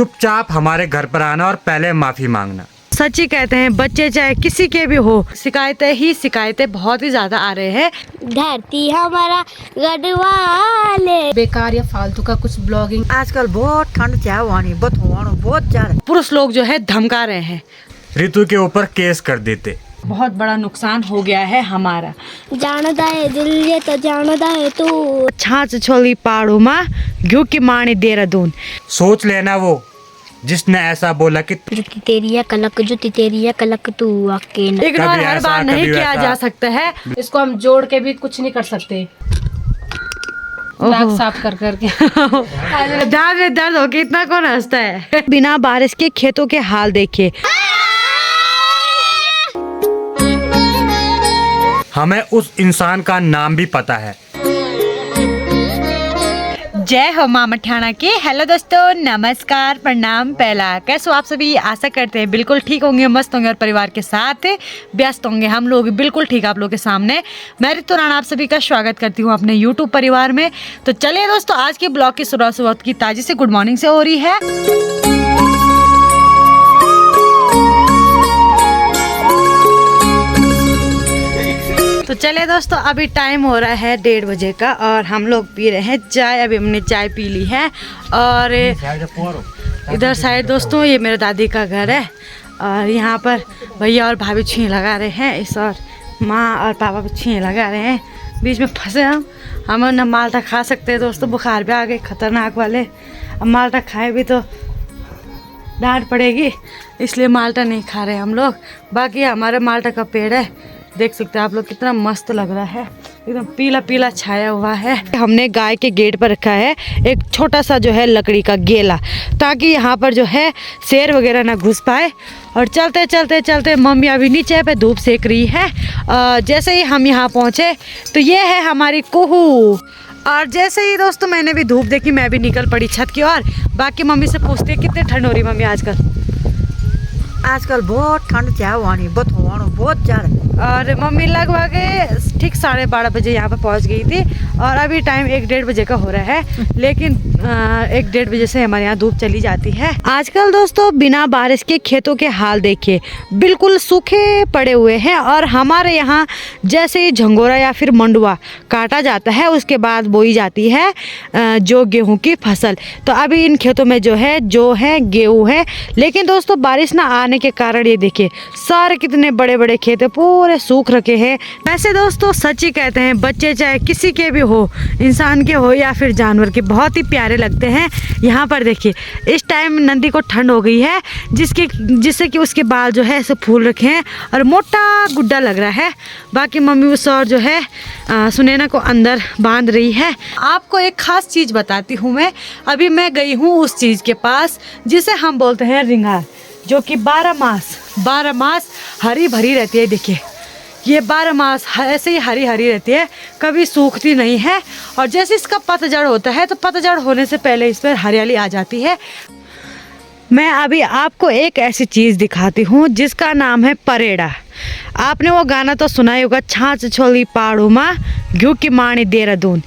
चुपचाप हमारे घर पर आना और पहले माफी मांगना। सच्ची कहते हैं, बच्चे चाहे किसी के भी हो, शिकायतें ही शिकायतें बहुत ही ज्यादा आ रहे हैं। धरती हमारा गढ़वाले। बेकार या फालतू का कुछ ब्लॉगिंग। आजकल बहुत ठंड चाहवानी बहुत ज्यादा। पुरुष लोग जो है धमका रहे हैं, ऋतु के ऊपर केस कर देते। बहुत बड़ा नुकसान हो गया है हमारा। जानदा है दिल ये तो जानदा है तू। छाछ छोली पाड़ू माँ घ्यू की माणी देहरादून। सोच लेना वो जिसने ऐसा बोला कि जुती तेरी है कलक तू आके न। इग्नोर कभी हर ऐसा, बार नहीं कभी किया वैसा। जा सकता है। इसको हम जोड़ के भी कुछ नहीं कर सकते। नाक साफ कर करके। दांत में दर्द हो के इतना कौन हंसता है। बिना बारिश के खेतों के हाल देखिए। हमें उस इंसान का नाम भी पता है। जय हो माँ मठाना के। हेलो दोस्तों, नमस्कार, प्रणाम, पहला कैसे हो आप सभी। आशा करते हैं बिल्कुल ठीक होंगे, मस्त होंगे और परिवार के साथ व्यस्त होंगे। हम लोग बिल्कुल ठीक आप लोग के सामने। मैं ऋतु राणा आप सभी का स्वागत करती हूँ अपने यूट्यूब परिवार में। तो चलिए दोस्तों, आज के ब्लॉग की शुरुआत की ताजी से गुड मॉर्निंग से हो रही है। तो चलिए दोस्तों, अभी टाइम हो रहा है 1:30 बजे का और हम लोग पी रहे हैं चाय। अभी हमने चाय पी ली है और इधर साइड दोस्तों ये मेरे दादी का घर है और यहाँ पर भैया और भाभी छुई लगा रहे हैं। इस और माँ और पापा भी छुई लगा रहे हैं। बीच में फंसे हम ना माल्टा खा सकते हैं दोस्तों, बुखार भी आ गए खतरनाक वाले। अब माल्टा खाए भी तो डांट पड़ेगी, इसलिए माल्टा नहीं खा रहे हम लोग। बाकी हमारे माल्टा का पेड़ है, देख सकते हैं आप लोग, कितना मस्त लग रहा है, एकदम पीला पीला छाया हुआ है। हमने गाय के गेट पर रखा है एक छोटा सा जो है लकड़ी का गेला, ताकि यहाँ पर जो है शेर वगैरह ना घुस पाए। और चलते चलते चलते मम्मी अभी नीचे पे धूप सेक रही है। जैसे ही हम यहाँ पहुँचे तो ये है हमारी कुहू। और जैसे ही दोस्तों मैंने भी धूप देखी, मैं भी निकल पड़ी छत की ओर। बाकी मम्मी से पूछती है कितनी ठंड हो रही मम्मी आजकल बहुत ठंड चाहवानी बहुत ज्यादा। और मम्मी लगभग ठीक 12:30 बजे यहाँ पर पहुँच गई थी और अभी टाइम 1-1:30 बजे का हो रहा है। लेकिन 1-1:30 बजे से हमारे यहाँ धूप चली जाती है। आजकल दोस्तों बिना बारिश के खेतों के हाल देखिए, बिल्कुल सूखे पड़े हुए हैं। और हमारे यहाँ जैसे ही झंगोरा या फिर मंडुआ काटा जाता है उसके बाद बोई जाती है जो गेहूँ की फसल। तो अभी इन खेतों में जो है गेहूँ है। लेकिन दोस्तों बारिश ना आने के कारण ये देखिए सारे कितने बड़े बड़े खेत पूरे सूख रखे हैं। वैसे दोस्तों सच्ची कहते हैं, बच्चे चाहे किसी के भी हो, इंसान के हो या फिर जानवर के, बहुत ही प्यारे लगते हैं। यहाँ पर देखिए इस टाइम नंदी को ठंड हो गई है, जिससे कि उसके बाल जो है ऐसे फूल रखे हैं और मोटा गुड्डा लग रहा है। बाकी मम्मी उस और जो है सुनैना को अंदर बांध रही है। आपको एक खास चीज़ बताती हूँ मैं। अभी मैं गई हूँ उस चीज़ के पास जिसे हम बोलते हैं रिंगार, जो कि 12 मास हरी भरी रहती है। देखिए ये 12 मास ऐसे ही हरी हरी रहती है, कभी सूखती नहीं है। और जैसे इसका पतझड़ होता है तो पतझड़ होने से पहले इस पर हरियाली आ जाती है। मैं अभी आपको एक ऐसी चीज़ दिखाती हूँ जिसका नाम है परेड़ा। आपने वो गाना तो सुना ही होगा, छाछ छोली पाड़ू माँ घ्यू की माणी देहरादून।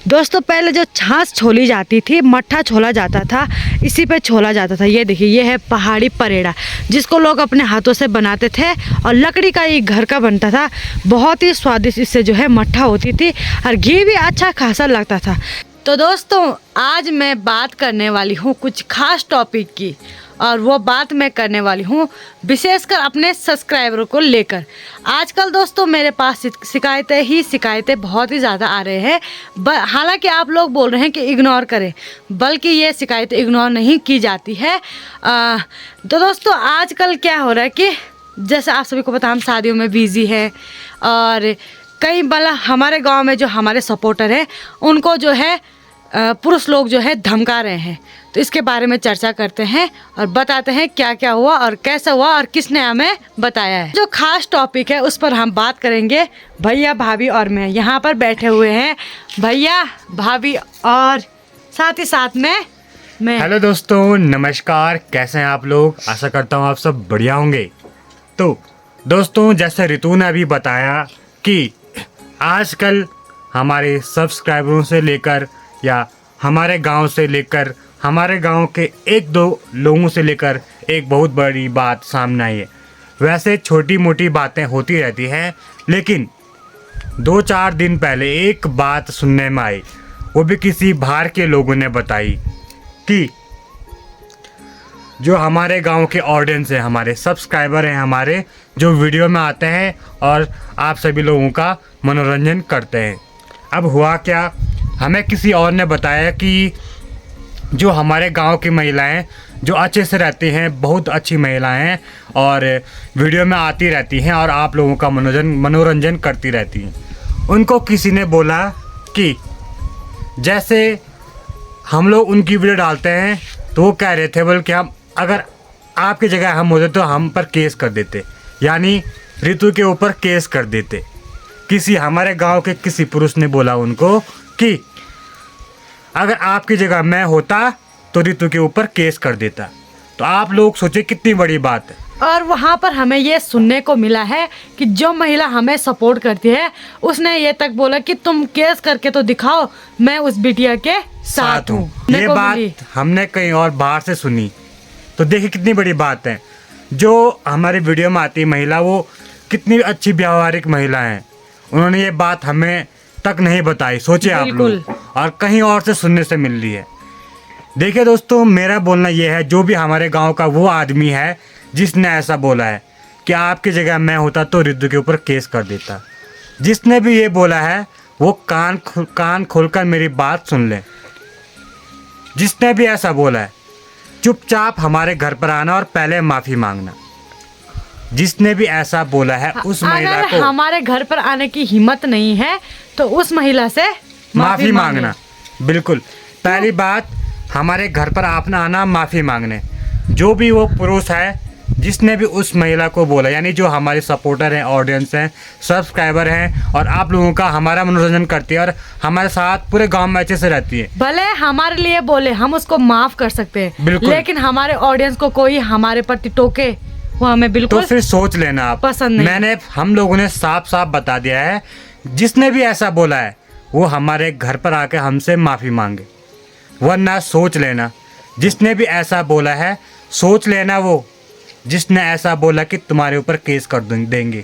दोस्तों पहले जो छाछ छोली जाती थी, मट्ठा छोला जाता था, इसी पे छोला जाता था। ये देखिए ये है पहाड़ी परेड़ा, जिसको लोग अपने हाथों से बनाते थे और लकड़ी का ये घर का बनता था। बहुत ही स्वादिष्ट इससे जो है मट्ठा होती थी और घी भी अच्छा खासा लगता था। तो दोस्तों आज मैं बात करने वाली हूँ कुछ खास टॉपिक की, और वो बात मैं करने वाली हूँ विशेषकर अपने सब्सक्राइबरों को लेकर। आजकल दोस्तों मेरे पास शिकायतें बहुत ही ज़्यादा आ रहे हैं। हालांकि आप लोग बोल रहे हैं कि इग्नोर करें, बल्कि ये शिकायतें इग्नोर नहीं की जाती है। तो दोस्तों आजकल क्या हो रहा है कि जैसे आप सभी को पता, हम शादियों में बिज़ी हैं और कई बार हमारे गांव में जो हमारे सपोर्टर हैं उनको जो है पुरुष लोग जो है धमका रहे हैं। तो इसके बारे में चर्चा करते हैं और बताते हैं क्या क्या हुआ और कैसा हुआ और किसने हमें बताया है। जो खास टॉपिक है उस पर हम बात करेंगे भैया, भाभी और मैं। यहाँ पर बैठे हुए हैं भैया, भाभी और साथ ही साथ में मैं। हेलो दोस्तों, नमस्कार, कैसे हैं आप लोग। आशा करता हूँ आप सब बढ़िया होंगे। तो दोस्तों जैसे ऋतु ने अभी बताया कि आजकल हमारे सब्सक्राइबरों से लेकर या हमारे गांव से लेकर हमारे गांव के एक दो लोगों से लेकर एक बहुत बड़ी बात सामने आई है। वैसे छोटी मोटी बातें होती रहती हैं, लेकिन 2-4 दिन पहले एक बात सुनने में आई, वो भी किसी बाहर के लोगों ने बताई कि जो हमारे गांव के ऑडियंस है, हमारे सब्सक्राइबर हैं, हमारे जो वीडियो में आते हैं और आप सभी लोगों का मनोरंजन करते हैं। अब हुआ क्या, हमें किसी और ने बताया कि जो हमारे गांव की महिलाएं जो अच्छे से रहती हैं, बहुत अच्छी महिलाएं हैं और वीडियो में आती रहती हैं और आप लोगों का मनोरंजन करती रहती हैं, उनको किसी ने बोला कि जैसे हम लोग उनकी वीडियो डालते हैं तो वो कह रहे थे बोल कि हम अगर आपकी जगह हम होते तो हम पर केस कर देते, यानी ऋतु के ऊपर केस कर देते। किसी हमारे गांव के किसी पुरुष ने बोला उनको कि अगर आपकी जगह मैं होता तो ऋतु के ऊपर केस कर देता। तो आप लोग सोचे कितनी बड़ी बात है। और वहाँ पर हमें ये सुनने को मिला है कि जो महिला हमें सपोर्ट करती है उसने ये तक बोला कि तुम केस करके तो दिखाओ, मैं उस बिटिया के साथ हूँ। ये बात हमने कहीं और बाहर से सुनी, तो देखिए कितनी बड़ी बात है। जो हमारे वीडियो में आती है महिला, वो कितनी अच्छी व्यावहारिक महिला है, उन्होंने ये बात हमें तक नहीं बताई। सोचिए आप लोग, और कहीं और से सुनने से मिल रही है। देखिए दोस्तों, मेरा बोलना ये है, जो भी हमारे गांव का वो आदमी है जिसने ऐसा बोला है कि आपकी जगह मैं होता तो ऋतु के ऊपर केस कर देता, जिसने भी ये बोला है वो कान खोलकर मेरी बात सुन ले। जिसने भी ऐसा बोला है चुपचाप हमारे घर पर आना और पहले माफ़ी मांगना। जिसने भी ऐसा बोला है उस महिला को हमारे घर पर आने की हिम्मत नहीं है तो उस महिला से माफ़ी मांगना। बिल्कुल, पहली बात हमारे घर पर आपने आना माफ़ी मांगने। जो भी वो पुरुष है जिसने भी उस महिला को बोला, यानी जो हमारे सपोर्टर हैं, ऑडियंस हैं, सब्सक्राइबर हैं और आप लोगों का हमारा मनोरंजन करती है और हमारे साथ पूरे गांव में अच्छे से रहती है, भले हमारे लिए बोले हम उसको माफ कर सकते हैं, बिल्कुल। लेकिन हमारे ऑडियंस को कोई हमारे प्रति टोके वो हमें बिल्कुल तो फिर सोच लेना आप। पसंद नहीं। हम लोगों ने साफ साफ बता दिया है, जिसने भी ऐसा बोला है वो हमारे घर पर आके हमसे माफ़ी मांगे, वरना सोच लेना। जिसने भी ऐसा बोला है सोच लेना, वो जिसने ऐसा बोला कि तुम्हारे ऊपर केस कर देंगे,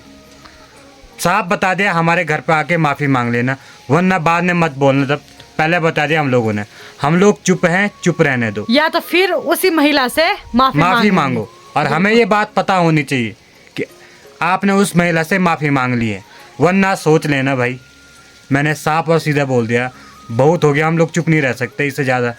साफ बता दिया हमारे घर पर आके माफ़ी मांग लेना, वरना बाद में मत बोलना। तब पहले बता दिया हम लोगों ने, हम लोग चुप हैं, चुप रहने दो, या तो फिर उसी महिला से माफी मांगो। और हमें ये बात पता होनी चाहिए कि आपने उस महिला से माफ़ी मांग ली है, वरना सोच लेना भाई। मैंने साफ और सीधा बोल दिया, बहुत हो गया, हम लोग चुप नहीं रह सकते इससे ज़्यादा।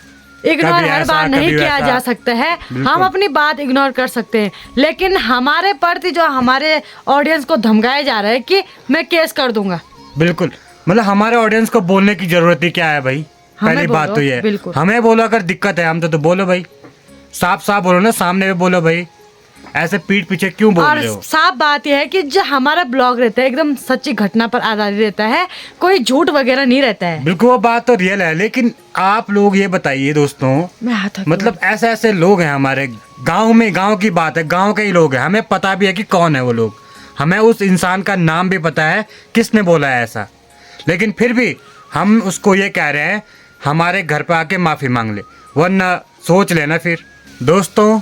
इग्नोर हर बार नहीं किया जा सकता है, हम अपनी बात इग्नोर कर सकते हैं, लेकिन हमारे प्रति जो हमारे ऑडियंस को धमकाया जा रहा है कि मैं केस कर दूंगा, बिल्कुल, मतलब हमारे ऑडियंस को बोलने की जरूरत ही क्या है भाई। पहली बात तो ये है, हमें बोलो अगर दिक्कत है हम तो बोलो भाई, साफ साफ बोलो ना, सामने भी बोलो भाई, ऐसे पीठ पीछे क्यों बोल रहे हो। साफ बात यह है कि जो हमारा ब्लॉग रहता है एकदम सच्ची घटना पर आधारित रहता है, कोई झूठ वगैरह नहीं रहता है। बिल्कुल, वो बात तो रियल है, लेकिन आप लोग ये बताइए दोस्तों, मतलब ऐसे ऐसे लोग हैं हमारे गांव में, गांव की बात है, गांव के ही लोग हैं, हमें पता भी है कि कौन है वो लोग, हमें उस इंसान का नाम भी पता है किसने बोला है ऐसा, लेकिन फिर भी हम उसको ये कह रहे हैं हमारे घर पर आके माफ़ी मांग ले, वरना सोच लेना। फिर दोस्तों,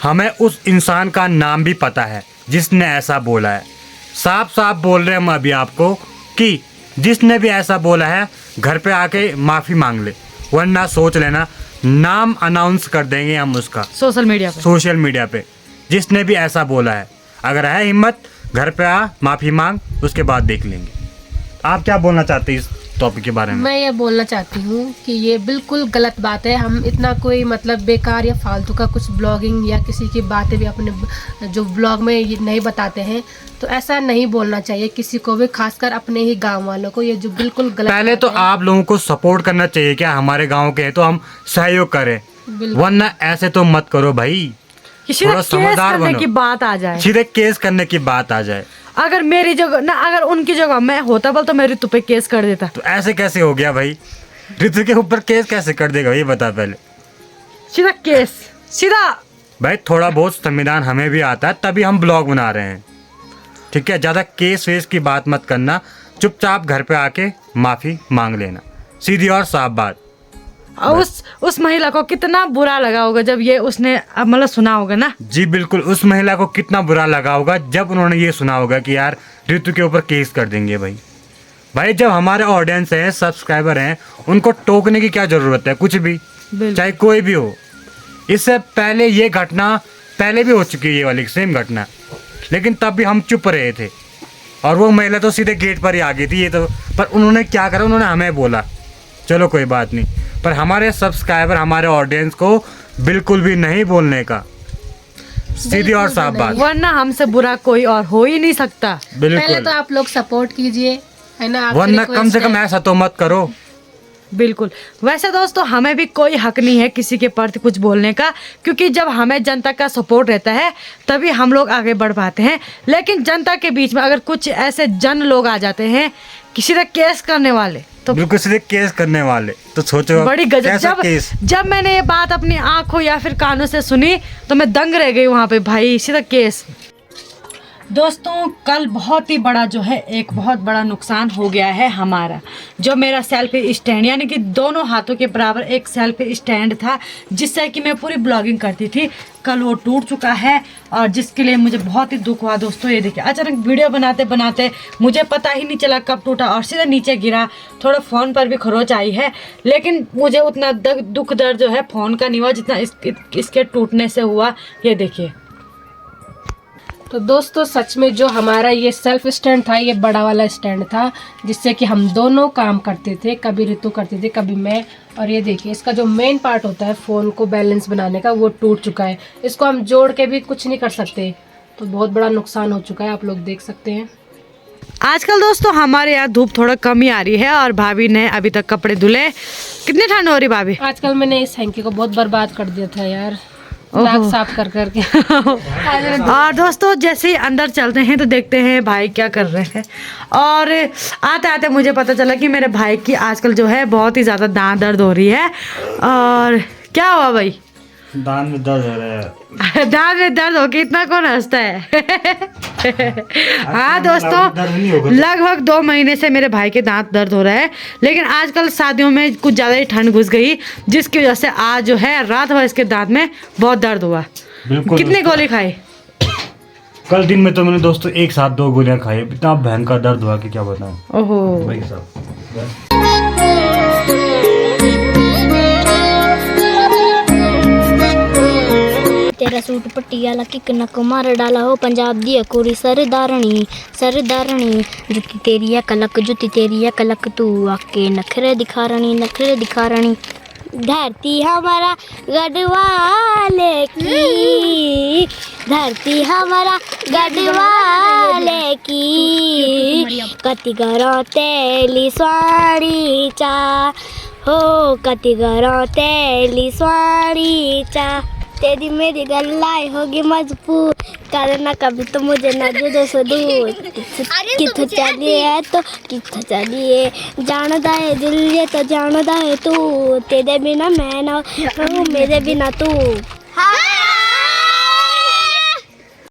हमें उस इंसान का नाम भी पता है जिसने ऐसा बोला है, साफ साफ बोल रहे हैं हम अभी आपको कि जिसने भी ऐसा बोला है घर पे आके माफ़ी मांग ले, वरना सोच लेना नाम अनाउंस कर देंगे हम उसका सोशल मीडिया पे। जिसने भी ऐसा बोला है, अगर है हिम्मत घर पे आ, माफ़ी मांग, उसके बाद देख लेंगे। आप क्या बोलना चाहते हैं इस टॉपिक के बारे में? मैं ये बोलना चाहती हूँ कि ये बिल्कुल गलत बात है। हम इतना कोई मतलब बेकार या फालतू का कुछ ब्लॉगिंग या किसी की बातें भी अपने जो ब्लॉग में ये नहीं बताते हैं, तो ऐसा नहीं बोलना चाहिए किसी को भी, खासकर अपने ही गांव वालों को। ये जो बिल्कुल गलत पहले तो आप लोगों को सपोर्ट करना चाहिए, क्या हमारे गाँव के हैं तो हम सहयोग करें, वरना ऐसे तो मत करो भाई। थोड़ा समझदार बनो, की बात आ जाए, सीधे केस करने की बात आ जाए। अगर मेरी जगह ना, अगर उनकी जगह मैं होता बोल तो मैं ऋतु पे केस कर देता। तो ऐसे कैसे हो गया भाई, ऋतु के ऊपर केस कैसे कर देगा ये बता पहले। सीधा केस, सीधा। भाई थोड़ा बहुत संविधान हमें भी आता है, तभी हम ब्लॉग बना रहे हैं, ठीक है। ज़्यादा केस वेस की बात मत करना, चुपचाप घर पे आके माफ़ी मांग लेना, सीधी और साफ बात। और उस महिला को कितना बुरा लगा होगा जब ये उसने मतलब सुना होगा ना। जी बिल्कुल, उस महिला को कितना बुरा लगा होगा जब उन्होंने ये सुना होगा कि यार ऋतु के ऊपर केस कर देंगे। भाई जब हमारे ऑडियंस हैं, सब्सक्राइबर हैं, उनको टोकने की क्या ज़रूरत है, कुछ भी, चाहे कोई भी हो। इससे पहले ये घटना पहले भी हो चुकी है, ये वाली सेम घटना, लेकिन तब भी हम चुप रहे थे और वो महिला तो सीधे गेट पर ही आ गई थी। ये तो पर उन्होंने क्या करा, उन्होंने हमें बोला, चलो कोई बात नहीं, पर हमारे सब्सक्राइबर, हमारे ऑडियंस को बिल्कुल भी नहीं बोलने का, सीधी और साफ बात, वरना हमसे बुरा कोई और हो ही नहीं सकता। पहले बिल्कुल, तो आप लोग सपोर्ट कीजिए, है ना, आपकी वरना कम request से कम है। ऐसा तो मत करो। बिल्कुल। वैसे दोस्तों हमें भी कोई हक नहीं है किसी के प्रति कुछ बोलने का, क्योंकि जब हमें जनता का सपोर्ट रहता है तभी हम लोग आगे बढ़ पाते हैं। लेकिन जनता के बीच में अगर कुछ ऐसे जन लोग आ जाते हैं किसी का केस करने वाले, तो बिल्कुल सीधे केस करने वाले, तो सोचो बड़ी गजब। कैसा केस। जब मैंने ये बात अपनी आंखों या फिर कानों से सुनी तो मैं दंग रह गई वहाँ पे, भाई सीधा केस। दोस्तों कल बहुत ही बड़ा जो है एक बहुत बड़ा नुकसान हो गया है हमारा। जो मेरा सेल्फी स्टैंड यानी कि दोनों हाथों के बराबर एक सेल्फी स्टैंड था जिससे कि मैं पूरी ब्लॉगिंग करती थी, कल वो टूट चुका है और जिसके लिए मुझे बहुत ही दुख हुआ। दोस्तों ये देखिए, अचानक वीडियो बनाते बनाते मुझे पता ही नहीं चला कब टूटा और सीधा नीचे गिरा। थोड़ा फ़ोन पर भी खरोच आई है, लेकिन मुझे उतना दुख दर्द जो है फ़ोन का नहीं हुआ जितना इसके टूटने से हुआ। ये देखिए। तो दोस्तों सच में जो हमारा ये सेल्फ स्टैंड था, ये बड़ा वाला स्टैंड था जिससे कि हम दोनों काम करते थे, कभी ऋतु करती थी कभी मैं। और ये देखिए इसका जो मेन पार्ट होता है फ़ोन को बैलेंस बनाने का, वो टूट चुका है। इसको हम जोड़ के भी कुछ नहीं कर सकते, तो बहुत बड़ा नुकसान हो चुका है, आप लोग देख सकते हैं। आजकल दोस्तों हमारे यहाँ धूप थोड़ा कम ही आ रही है और भाभी ने अभी तक कपड़े धुले। कितनी ठंड हो रही भाभी? आजकल मैंने इस हैंकी को बहुत बर्बाद कर दिया था यार, दाग साफ कर करके। और दोस्तों जैसे ही अंदर चलते हैं तो देखते हैं भाई क्या कर रहे हैं। और आते आते मुझे पता चला कि मेरे भाई की आजकल जो है बहुत ही ज़्यादा दांत दर्द हो रही है। और क्या हुआ भाई? दांत में दर्द हो रहा है। दांत में दर्द हो के इतना कौन हंसता है? हाँ दोस्तों, लगभग 2 महीने से मेरे भाई के दांत दर्द हो रहा है, लेकिन आजकल शादियों में कुछ ज़्यादा ही ठंड घुस गई जिसकी वजह से आज जो है रात भर इसके दांत में बहुत दर्द हुआ। बिल्कुल। कितनी गोली खाई? कल दिन में तो मैंने दोस्तों एक साथ 2 गोलियां खाई, इतना भयंकर दर्द हुआ कि क्या बताऊं। ओहो। भाई साहब तेरा सूट पटियाला किक नक मार डाला हो पंजाब दी कुड़ी सरदारनी सरदारनी जुती तेरी है कलक जुती तेरी है कलक तू आके नखरे दिखा रानी धरती हमारा गढ़वाले की धरती हमारा गढ़वाले की कति गरो तेली स्वारी चा हो कति गरो तेली स्वारी चा तेरी मेरी गल्लाई होगी मजबूत करना कभी तो मुझे न जुदो से दूर किथ चलिए तो किथ चलिए जानदा है दिल ये तो जानदा है तू तेरे बिना मैं ना रहूं मेरे बिना तू।